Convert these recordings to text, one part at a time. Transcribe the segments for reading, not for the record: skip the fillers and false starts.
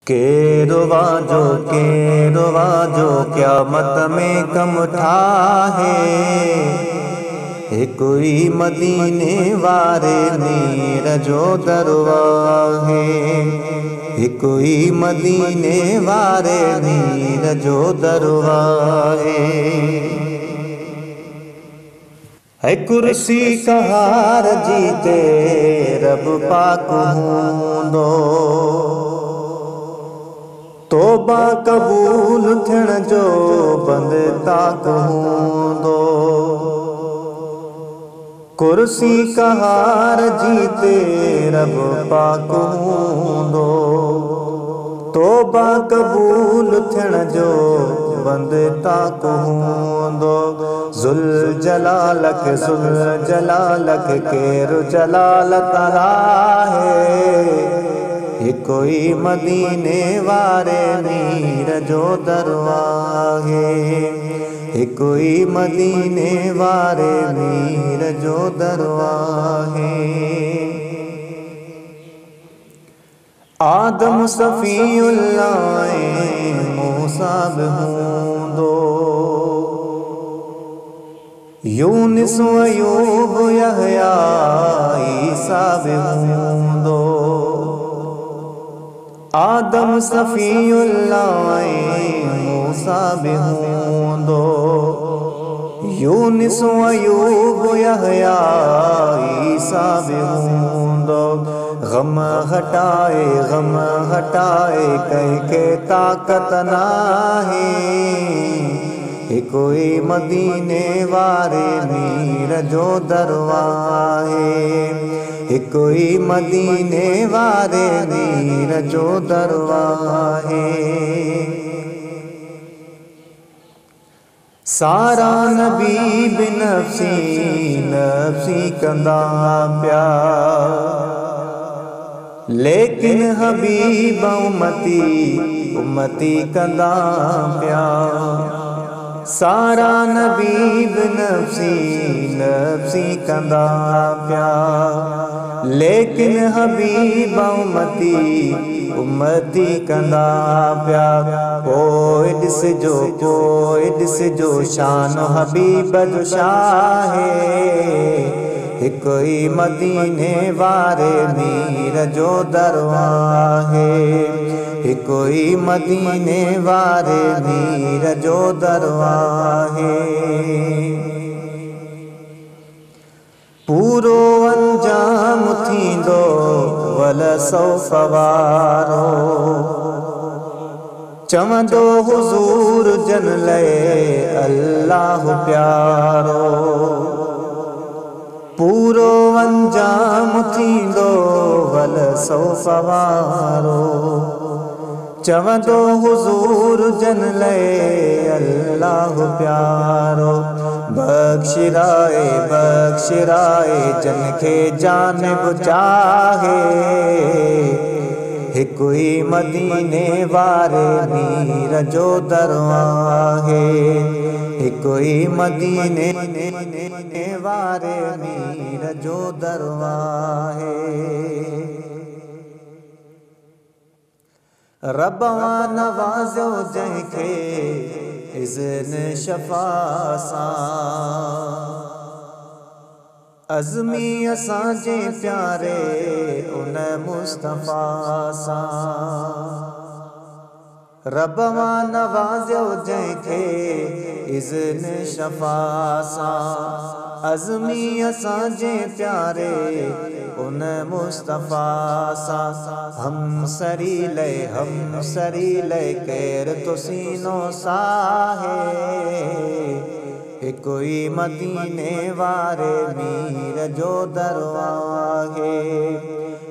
के रुवाजो क़यामत में कम ठाहे। हे कोई मदीने वारे मीर जो दरवाहे। हे कोई मदीने वारे मीर जो दरवाहे। है कुर्सी कहार जीते रब पाक हूंदो। तोबा कबूल थियण जो बंद ताक हूंदो। कुर्सी कहार जीते रब पाक हूंदो। तोबा कबूल थियण जो बंद ताक हूंदो। ज़ुल जलालक केरु जलालत आहे। हे कोई मदीने वारे मीर जो दरवाहे। हे कोई मदीने वारे मीर जो दरवाहे। आदम सफ़ीउल्लाह मूसा बि हूंदो। यूनुस अयूब यहया ईसा बि हूंदो। आदम सफ़ीउल्लाह मूसा बि हूंदो। यूनुस अयूब यहया ईसा बि हूंदो। गम हटाए कंहिंखे ताक़त नाहे। हे कोई मदीने वारे मीर जो दरवाहे। हे कोई मदीने वारे मीर जो दरवाहे। सारा नबी बि नफ़्सी नफ़्सी कंदा पिया। लेकिन हबीब उम्मती कंदा पिया। सारा नबी बि नफ़्सी कंदा पिया। लेकिन हबीब उम्मती कंदा पिया। पोइ ॾिसिजो शान हबीब जो शाहे। हे कोई मदीने वारे मीर जो दरवाहे। हे कोई मदीने वारे मीर जो दरवाहे। पूरो अंजाम थींदो वल सौफ़ वारो। चवंदो हुज़ूर जन लए अल्लाह प्यारो। पूरो अंजाम थींदो वल सौफ़ वारो। चवंदो हुज़ूर जन लए अल्लाह प्यारो। बख़्शिराए जन खे जानिब चाहे। हे कोई मदीने वारे मीर जो दरवाहे। हे कोई मदीने वारे मीर जो दरवाहे। रब्बा नवाज़ो जंहिंखे इज़्न शफ़ा सां। अज़मी असांजे प्यारे उन मुस्तफ़ा सां। रब्बा नवाज़ो जंहिंखे इज़्न शफ़ा सां। अज़मी असांजे प्यारे उन मुस्तफ़ा सां। हम सरी लय केर तो सीनो साहे। हे कोई मदीने वारे मीर जो दरवाहे।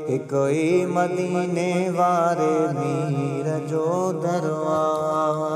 हे कोई मदीने वारे मीर जो दरवाहे।